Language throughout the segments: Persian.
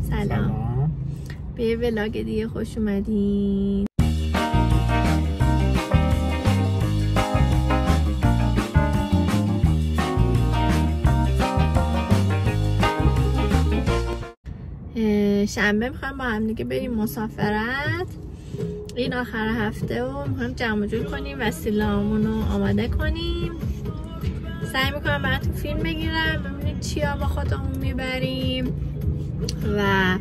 سلام. به یه ولاگ دیگه خوش اومدین. شنبه میخوایم با هم دیگه بریم مسافرت این آخر هفته و میخوایم جمع جور کنیم وسیله‌هامون رو آماده کنیم. سعی میکنم براتون فیلم بگیرم ببینید چیا با خودمون میبریم و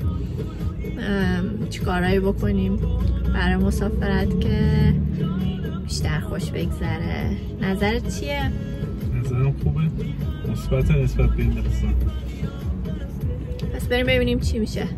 چی کارهایی بکنیم برای مسافرت که بیشتر خوش بگذره. نظرت چیه؟ نظرم خوبه، مثبت نسبت به این داستان. پس بریم ببینیم چی میشه.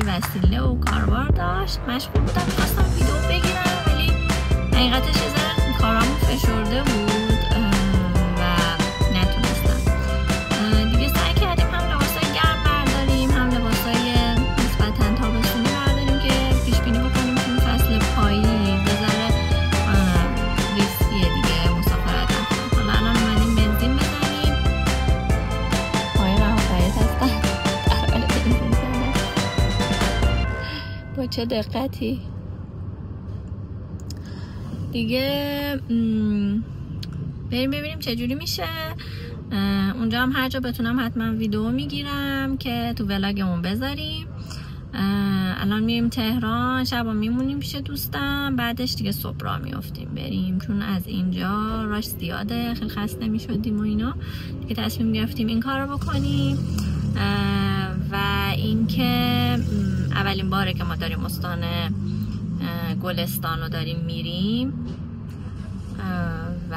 وسیله و کاروار داشت. مشغول بودم می‌خواستم ویدیو بگیرم ولی حقیقتش یه ذره کارامو فشرده بود و نتونستم. دیگه سعی کردیم هم لباسای گرم برداریم هم لباسای نسبتاً تابستونی برداریم که پیش بینی بکنیم چون فصل پاییز یه ذره ریسکیه دیگه مسافرت رفتن. حالا الان اومدیم بنزین بزنیم. پای رفایت هستن در حال بنزین زدن. با چه دقتی دیگه بریم ببینیم چجوری میشه. اونجا هم هر جا بتونم حتما ویدیو میگیرم که تو ولاگمون بذاریم. الان میریم تهران، شب میمونیم پیش دوستم، بعدش دیگه صبح راه میافتیم بریم چون از اینجا راش زیاده، خیلی خسته میشدیم و اینا دیگه تصمیم گرفتیم این کار رو بکنیم. و اینکه اولین باره که ما داریم استان گلستان رو داریم میریم و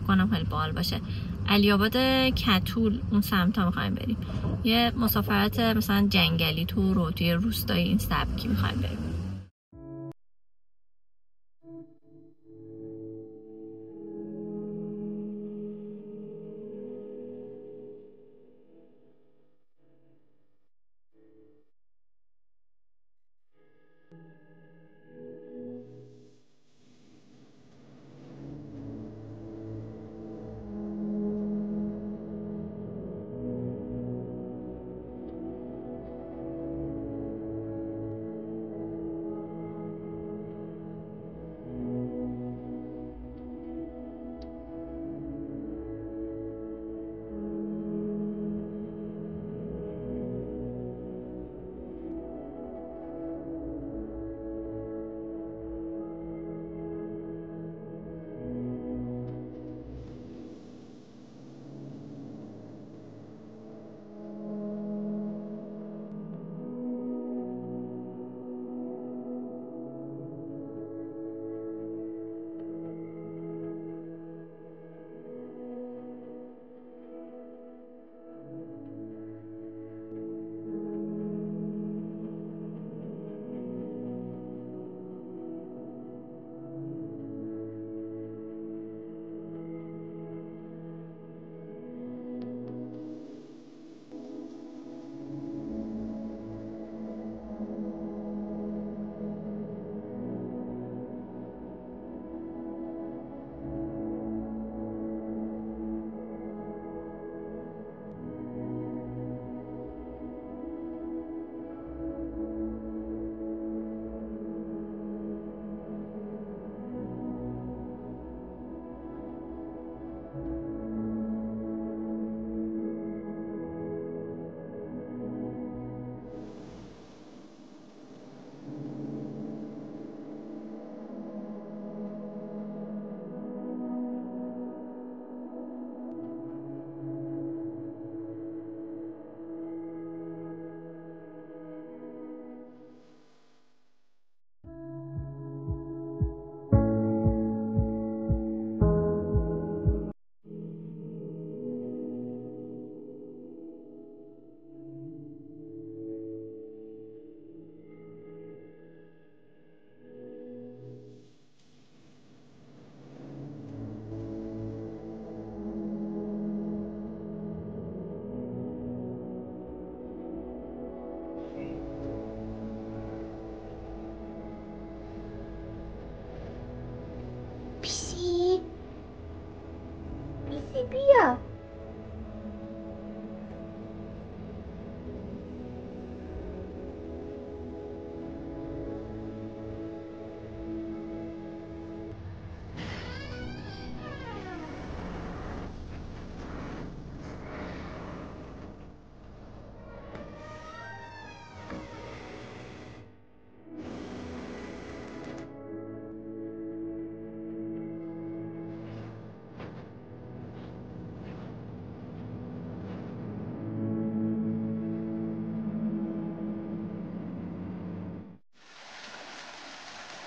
کنم خیلی باحال باشه. علی‌آباد کتول اون سمت ها میخوایم بریم، یه مسافرت مثلا جنگلی تور رو توی روستایی این سبکی میخوایم بریم.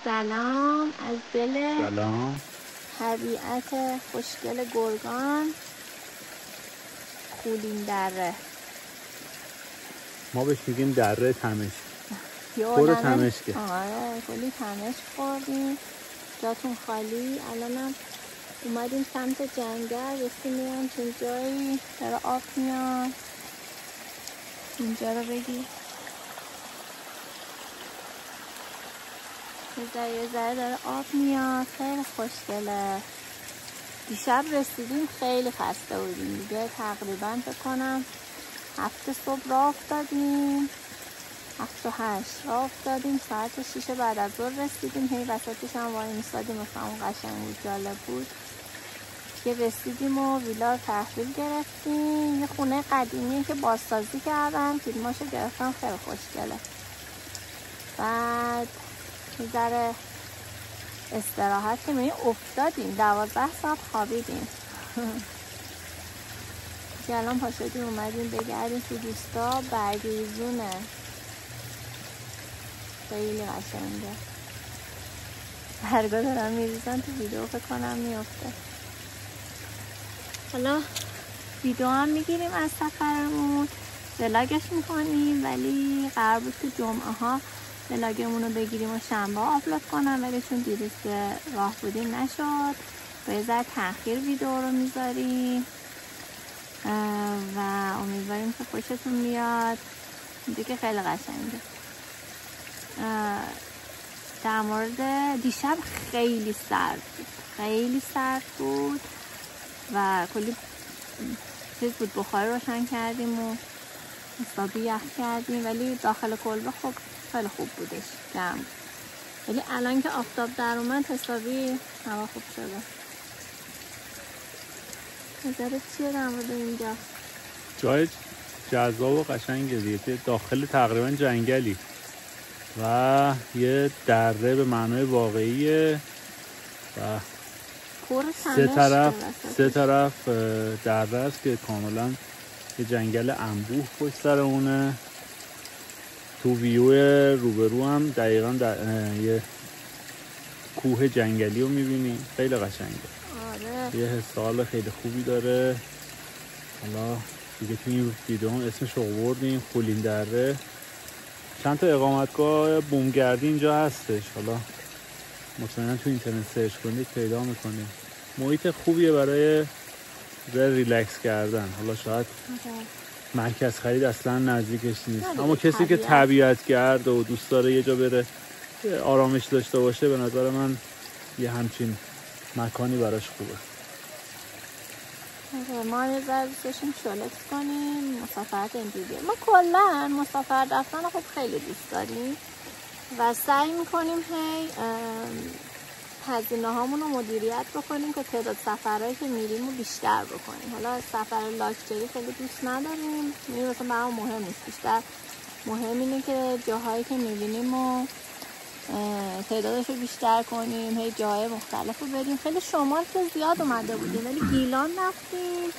سلام از دل سلام طبیعت خوشگل گرگان خولین دره. ما بهش میگیم دره تمشک. برو تمشکه. آره کلی تمشک خوردیم. جاتون خالی. الانم اومدیم سمت جنگل. رسیدیم چون جایی داره آب میاد. اینجا رو بگی یه ذره داره آب میاد. خیلی خوشگله. دیشب رسیدیم خیلی خسته بودیم دیگه. تقریبا فکر کنم 7 صبح راه افتادیم. 7 و 8 راه افتادیم. ساعت 6 بعد از ظهر رسیدیم. هی وسطش هم وای میستادیم. مثلا اون قشنگ بود، جالب بود که رسیدیم و ویلا رو تحویل گرفتیم. یه خونه قدیمیه که بازسازی کردن. فیلماشو گرفتم. خیلی خوشگله. بعد یه ذره استراحت که می افتادیم. 12 ساعت خوابیدیم. که الان پا شدیم اومدیم بگردیم تو دوستا. برگریزونه. خیلی قشنگه. برگا دارن میریزن تو ویدیو فکر کنم میفته. حالا ویدیو هم میگیریم از سفرمون. ولاگش میکنیم ولی قرار بود که جمعه ها ولاگمون رو بگیریم و شنبه آپلود کنم ولی چون دیروز که راه بودیم نشد. با یه ذره تأخیر ویدیو رو میذاریم و امیدواریم که خوشتون میاد. دیگه خیلی قشنگه. در مورد دیشب خیلی سرد بود و کلی چیز بود. بخاری روشن کردیم و حسابی یخ کردیم ولی داخل کلبه خب خیلی خوب بودش، گرم بود. ولی الان که آفتاب در اومد حسابی هوا خوب شده. نظرت چیه در مورد اینجا؟ جای جذاب و قشنگه دیگه. داخل تقریبا جنگلی و یه دره به معنای واقعیه و سه طرف دره است که کاملا یه جنگل انبوه پشت سر اونه. تو ویو روبرو هم دقیقا یه کوه جنگلی رو میبینی. خیلی قشنگه. آره. یه حسال خیلی خوبی داره. حالا دیگه تو این ویدیو هم اسمش رو آوردیم، خولین دره. چند تا اقامتگاه بومگردی اینجا هستش. حالا مطمئنا تو اینترنت سرچ کنید پیدا میکنید. محیط خوبیه برای ریلکس کردن. حالا شاید مرکز خرید اصلا نزدیکش نیست اما کسی که طبیعت گرد و دوست داره یه جا بره آرامش داشته باشه به نظر من یه همچین مکانی براش خوبه. ما یه ذره دوست داشتیم شلکس کنیم. مسافرت اینجوریه. ما کلا مسافر رفتن خب خیلی دوست داریم و سعی میکنیم هی هزینه هامون رو مدیریت بکنیم که تعداد سفرهایی که میریم رو بیشتر بکنیم. حالا سفر لاکچری خیلی دوست نداریم. این مثلا برام مهم نیست. بیشتر مهم اینه که جاهایی که میبینیم و تعدادش رو بیشتر کنیم. هی جاهای مختلف رو بریم. خیلی شمال که زیاد اومده بودیم ولی گیلان رفتیم.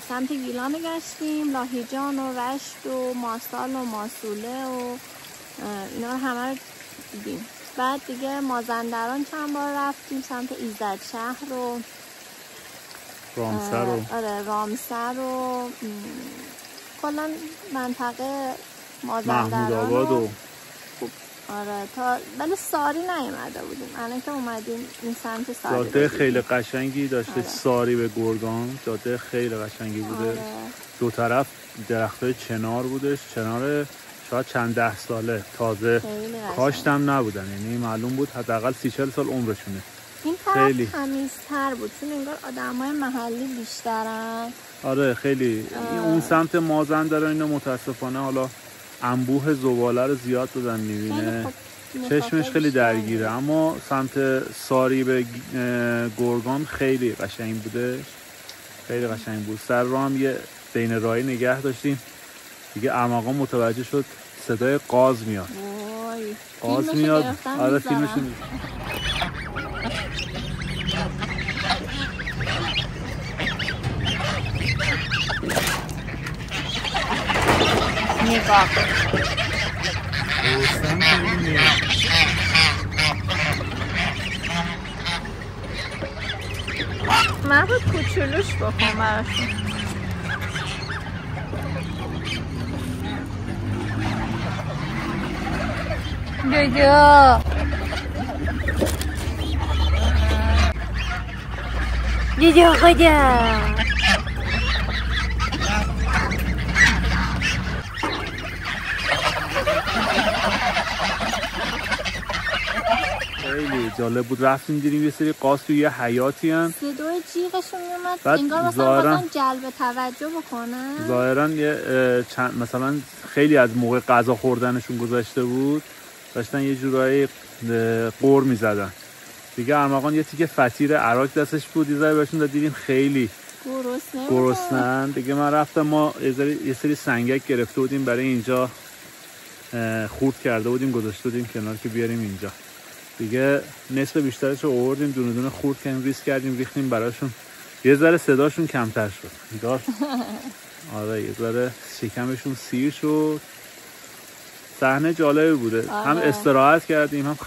سمت گیلان گشتیم. لاهیجان و رشت و ماسال و ماسوله و اینا رو همه رو دیدیم. بعد دیگه مازندران چند بار رفتیم. سمت ایزد شهر و رامسر و کلا منطقه مازندران محمود آباد و آره تا ولی ساری نیومده بودیم. الان که اومدیم این سمت ساری جاده خیلی قشنگی داشته. آره. ساری به گرگان جاده خیلی قشنگی بوده. آره. دو طرف درختای چنار بودش. چنار شاید چند 10 ساله تازه کاشتم نبودن. یعنی معلوم بود حداقل 30-40 سال عمرشونه. این طرف تمیزتر بود چون انگار آدمای محلی بیشترن. آره خیلی. اون سمت مازندران اینو متاسفانه حالا انبوه زباله رو زیاد دادن میبینه. چشمش خیلی درگیره. اما سمت ساری به گرگان خیلی قشنگ بوده. خیلی قشنگ بود. سر رو هم یه بین راهی نگه داشتیم. دیگه ارمغان متوجه شد صدای قاز میاد. قاز میاد. آره فیلمش رو نگاه محمود کوچولوش بکن براشون. جوجو جوجو خدا خیلی جالب بود. رفتیم دیدیم یه سری قاز توی یه حیاتی هن، صدای جیغشون میومد انگار مثلا بخوان جلب توجه بکنن. ظاهرا یه مثلا خیلی از موقع غذا خوردنشون گذشته بود، داشتن یه جورایی قور میزدن دیگه. ارمغان یه تیکه فطیر عراق دستش بود، یه ذره بهشون دیدیم خیلی گرسنه‌ن دیگه. من رفتم، ما یه سری سنگک گرفته بودیم برای اینجا خورد کرده بودیم، گذاشته بودیم کنار که بیاریم اینجا دیگه. نصف بیشترش رو آوردیم، دونه دونه خورد کردیم، ریز کردیم، ریختیم براشون. یه ذره صداشون کمتر شد انگار. آره یه ذره شکمشون سیر شد. صحنه جالبی بوده. هم استراحت کردیم، هم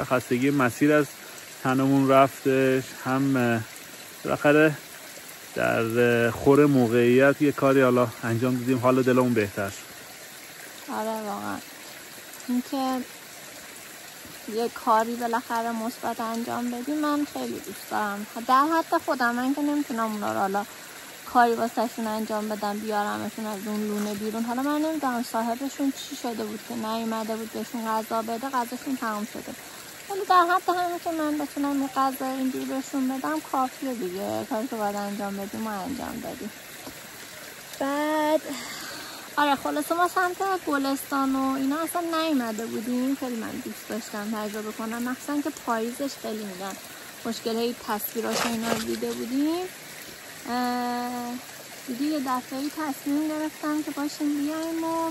خستگی مسیر از تنمون رفتش، هم بالاخره در خور موقعیت یه کاری حالا انجام دادیم، حالا دلمون بهتر شد. آره واقعا اینکه یه کاری بالاخره مثبت انجام بدیم من خیلی دوست دارم. در حد خودم من که نمیتونم اونا رو حالا کاری واسهشون انجام بدم بیارمشون از اون لونه بیرون. حالا من نمیدونم صاحبشون چی شده بود که نیومده بود بهشون غذا بده، غذاشون تمام شده. ولی در حد همین که من بتونم یه غذا اینجوری بهشون بدم کافیه دیگه. کاری که باید انجام بدیم ما انجام دادیم. بعد آره خلاصه ما سمت گلستان و اینا اصلا نیومده بودیم. خیلی من دوست داشتم تجربه کنم، مخصوصا که پاییزش خیلی میگن مشکلهای تصویراش اینا رو دیده بودیم. دیگه یه دفعه‌ای تصمیم گرفتم که باشیم بیایم و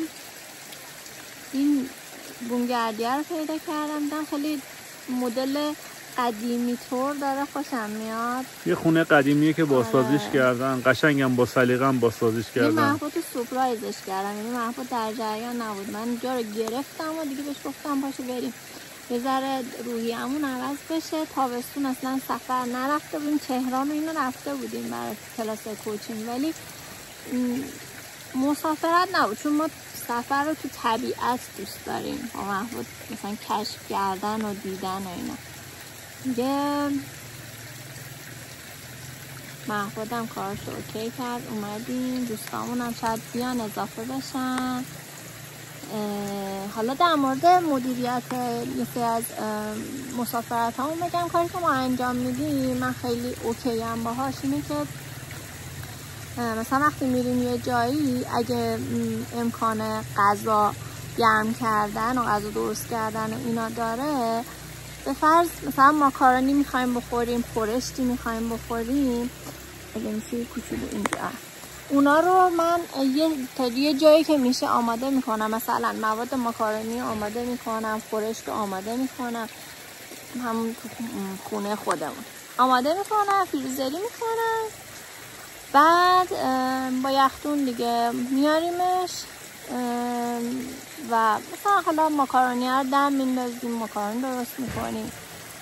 این بومگردیه رو پیدا کردم. دیدم خیلی مدل قدیمی طور داره، خوشم میاد. یه خونه قدیمیه که بازسازیش کردن، قشنگم با سلیقه هم بازسازیش کردن. یه محبوط سورپرایزش کردم، یعنی محبوط در جریان نبود. من اینجا رو گرفتم و دیگه بهش گفتم باشه بریم یه ذره روحیه‌مون عوض بشه. تابستون اصلا سفر نرفته بودیم، تهران و اینو رفته بودیم برای کلاس کوچینگ، ولی مسافرت نبود چون ما سفر رو تو طبیعت دوست داریم با محبوط، مثلا کشف کردن و دیدن و اینا. دیگه محبودم کارش اوکی کرد، اومدیم. دوستامون هم شاید بیان اضافه بشن. حالا در مورد مدیریت یکی از مسافرت ها بگم. کاری که ما انجام میدیم من خیلی اوکی ام باهاش اینه که مثلا وقتی میریم یه جایی اگه امکان غذا گرم کردن و غذا درست کردن و اینا داره، به فرض مثلا ماکارونی میخوایم بخوریم، خورشتی میخوایم بخوریم، اگه میشه کوچولو اینجا اونا رو من یه جایی که میشه آماده میکنم. مثلا مواد ماکارونی آماده میکنم، خورشت آماده میکنم، همون تو خونه خودمون آماده میکنم، فریزری میکنم، بعد با یختون دیگه میاریمش و مثلا حالا ماکارونی رو دم میندازیم، ماکارونی درست میکنیم،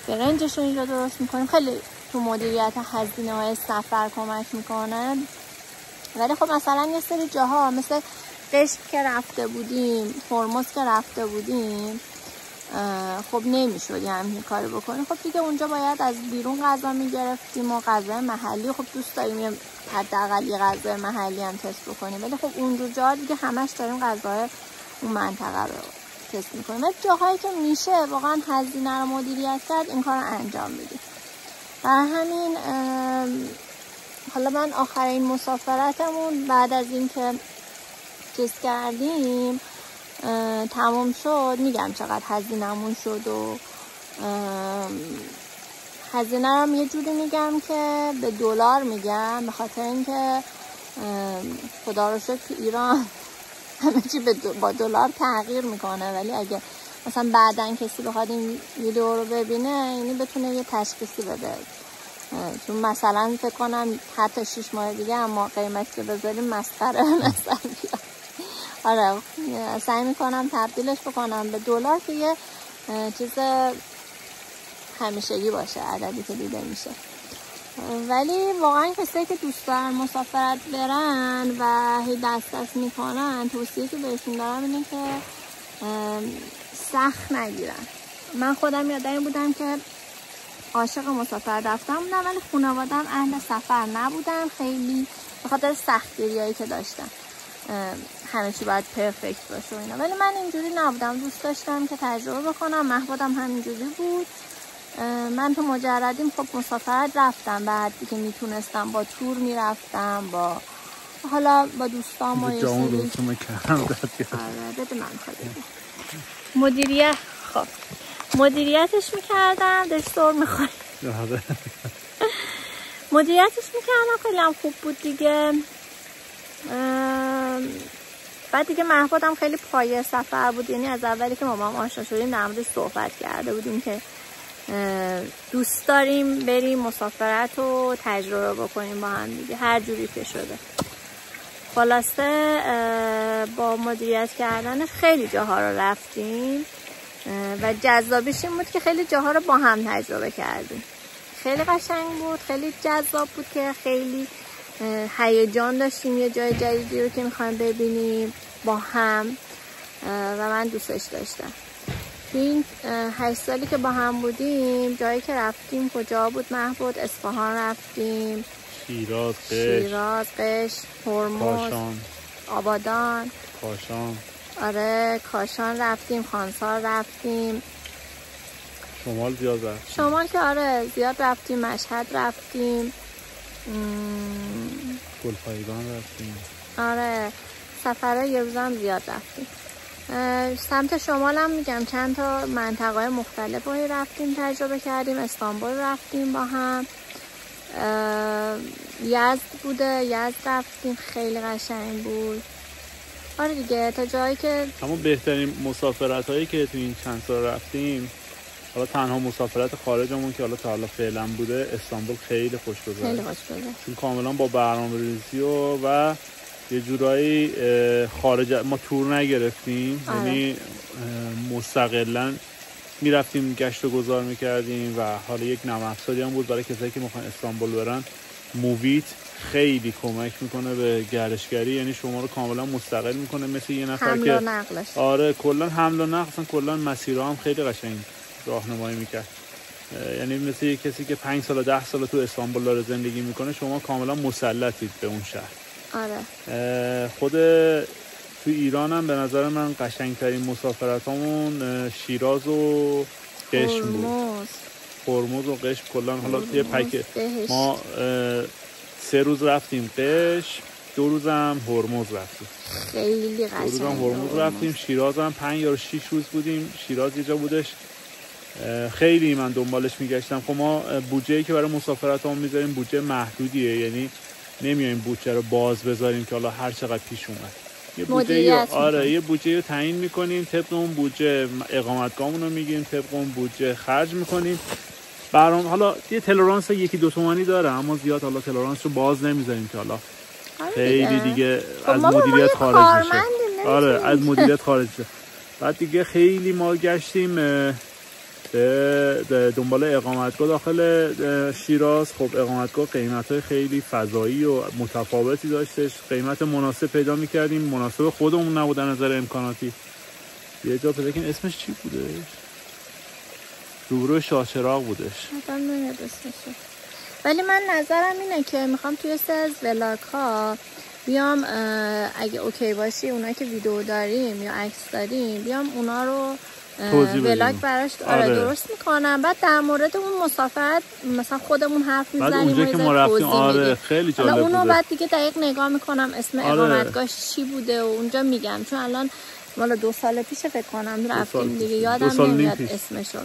برنجش رو اینجا درست میکنیم. خیلی تو مدیریت هزینه های سفر کمک میکنه. ولی خب مثلا یه سری جاها مثل قشم که رفته بودیم، هرمز که رفته بودیم، خب نمیشد همین کاری بکنیم. خب دیگه اونجا باید از بیرون غذا میگرفتیم و غذای محلی. خب دوست داریم حداقل یه غذای محلی هم تست بکنیم، ولی خب اونجا جا دیگه همش داریم غذای اون منطقه رو تست میکنیم. جاهایی که میشه واقعا هزینه رو مدیریت کرد این کار رو انجام بدیم. برای همین حالا من آخرین مسافرتمون بعد از اینکه چیز کردیم تمام شد، میگم چقدر هزینه‌مون شد و هزینه رو یه جوری میگم که به دلار میگم، به خاطر اینکه خدا رو شکر تو ایران همه چی با دلار تغییر میکنه. ولی اگه مثلا بعدن کسی بخواد این ویدیو رو ببینه یعنی بتونه یه تشخیصی بده، چون مثلا فکر کنم حتی 6 ماه دیگه اما قیمتی که بذاریم مسخره نظر بیاد. آره سعی میکنم تبدیلش بکنم به دلار که یه چیز همیشگی باشه، عددی که دیده میشه. ولی واقعا کسایی که دوست دارن مسافرت برن و هی دست میکنن، توصیه که بهشون دارم اینه که سخت نگیرن. من خودم یادم بودم که عاشق مسافرت رفتن بودم، ولی خانواده‌ام اهل سفر نبودن خیلی، به خاطر سختگیریایی که داشتن، همه چی باید پرفکت باشه و اینا. ولی من اینجوری نبودم، دوست داشتم که تجربه بکنم. مهبادم همینجوری بود. من تو مجردیم خب مسافرت رفتم، بعد دیگه میتونستم با تور میرفتم، با حالا با دوستام و یه سری بده من مدیریت، خب مدیریتش میکردم. دستور میخوای مدیریتش میکردم، خیلی هم خوب بود دیگه. بعد دیگه مهبادم خیلی پایه سفر بود، یعنی از اولی که مامام آشنا شدیم در موردش صحبت کرده بودیم که دوست داریم بریم مسافرت رو تجربه بکنیم با هم دیگه، هر جوری که شده. خلاصه با مدیریت کردن خیلی جاها رو رفتیم و جذابیش این بود که خیلی جاها رو با هم تجربه کردیم. خیلی قشنگ بود، خیلی جذاب بود که خیلی هیجان داشتیم یه جای جدیدی رو که میخوایم ببینیم با هم و من دوستش داشتم. این 8 سالی که با هم بودیم جایی که رفتیم کجا بود مهباد؟ اصفهان رفتیم، شیراز، قشم، هرمز، آبادان، کاشان. آره کاشان رفتیم، خانسار رفتیم، شمال زیاد رفتیم. شمال که آره زیاد رفتیم، مشهد رفتیم، گلپایگان رفتیم. آره سفرهای یه روز هم زیاد رفتیم. سمت شمال هم میگم چند تا منطقه مختلف رو رفتیم، تجربه کردیم. استانبول رفتیم با هم، یزد بوده، یزد رفتیم، خیلی قشنگ بود. آره دیگه تا جایی که اما بهترین مسافرت هایی که تو این چند سال رفتیم، حالا تنها مسافرت خارجمون که حالا تا حالا فعلا بوده، استانبول خیلی خوش گذشت، چون کاملا با برنامه‌ریزی و یه جورایی خارج ما تور نگرفتیم. یعنی مستقلا میرفتیم گشت و گذار میکردیم و حالا یک نرم افزاری هم بود برای کسایی که میخوان استانبول برن، موویت خیلی کمک میکنه به گردشگری، یعنی شما رو کاملا مستقل میکنه، مثل یه نفر حمل که و نقلش. آره کلا حمل و نقل، اصلا کلا مسیرها هم خیلی قشنگ راهنمایی میکرد. یعنی مثل یه کسی که 5 سال 10 سال تو استانبول داره زندگی میکنه، شما کاملا مسلطید به اون شهر. آره خود تو ایران هم به نظر من قشنگترین مسافرتامون شیراز و قشم بود. هرمز و قشم کلا. حالا یه پک ما 3 روز رفتیم قشم، 2 روز هم هرمز رفتیم. خیلی قشنگ. 2 روز هم هرمز رفتیم. شیراز هم 5 یا 6 روز بودیم. شیراز یه جا بودش خیلی من دنبالش میگشتم. خب ما بودجه‌ای که برای مسافرتامون میذاریم بودجه محدودیه، یعنی نمیایم بودجه رو باز بذاریم که حالا هر چقدر پیش اومد. یه بودجه یه بودجه رو تعیین میکنیم، طبق اون بودجه اقامتگاهمون رو میگیریم، طبق اون بودجه خرج میکنیم. برام حالا یه تلرانس 1-2 تومانی داره، اما زیاد حالا تلرانس رو باز نمیذاریم که حالا خیلی دیگه از مدیریت خارج میشه. آره از مدیریت خارج میشه. بعد دیگه خیلی ما گشتیم دنبال اقامتگاه داخل شیراز. خب اقامتگاه قیمت‌های خیلی فضایی و متفاوتی داشتش، قیمت مناسب پیدا می‌کردیم، مناسب خودمون نبود در نظر امکاناتی. یه جا پیدا کردیم، اسمش چی بودش؟ روبروی شاهچراغ بودش. آدم نمیاد اسمش. ولی من نظرم اینه که میخوام توی سری از ولاگ‌ها بیام اگه اوکی باشی، اونا که ویدیو داریم یا عکس داریم، بیام اونا رو ولاگ براش درست میکنم. بعد در مورد اون مسافرت مثلا خودمون حرف میزنیم، بعد اونجا که ما رفتیم خیلی جالب بوده. اونو بعد دیگه دقیق نگاه میکنم اسم اقامتگاهش چی بوده و اونجا میگم، چون الان مالا 2 سال پیش فکر کنم رفتیم دیگه، یادم نمیاد اسمشو.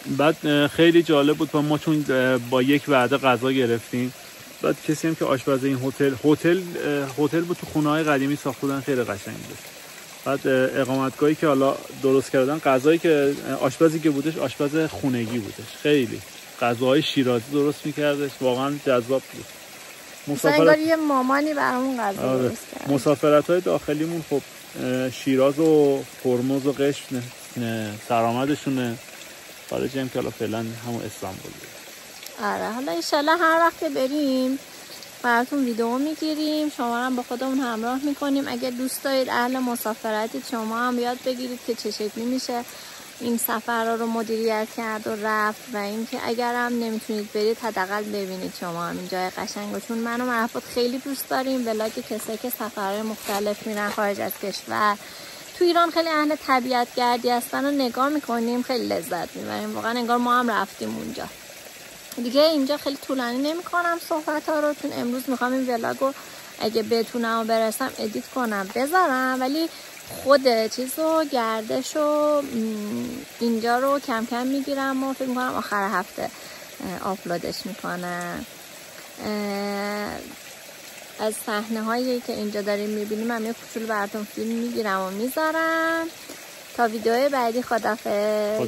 بعد خیلی جالب بود ما چون با یک وعده غذا گرفتیم. بعد کسی هم که آشپز این هتل بود، تو خونه‌های قدیمی ساخته بودن، خیلی قشنگ بود. بعد اقامتگاهی که حالا درست کردن، غذایی که آشپزی که بودش آشپز خونگی بودش، خیلی غذاهای شیرازی درست می‌کردش، واقعا جذاب بود. مسافرت یه مامانی برامون غذا درست کرد. مسافرت‌های داخلیمون خب شیراز و هرمز و قشم درآمدشونه. خارجی هم که حالا فعلا همون استانبول بود. آره حالا انشالله هر وقت که بریم براتون ویدیو میگیریم، شما هم با خودمون همراه میکنیم. اگه دوست دارید اهل مسافرتید شما هم یاد بگیرید که چه شکلی میشه این سفر رو مدیریت کرد و رفت، و اینکه اگر هم نمیتونید برید حداقل ببینید شما هم این جای قشنگو. چون من و محبوب خیلی دوست داریم ولاگ کسایی که سفرهای مختلف میرن خارج از کشور، تو ایران خیلی اهل طبیعت گردی هستن و نگاه میکنیم خیلی لذت میبریم، واقعا انگار ما هم رفتیم اونجا. دیگه اینجا خیلی طولانی نمیکنم صحبت ها رو، چون امروز میخوام این ولاگو اگه بتونم و برسم ادیت کنم بذارم، ولی خود چیزو گردش و اینجا رو کم کم میگیرم و فکر میکنم آخر هفته آپلودش میکنم. از صحنه هایی که اینجا داریم میبینیم هم یه کوچولو براتون فیلم میگیرم و میذارم. تا ویدیو بعدی خداحافظ.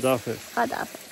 خداحافظ.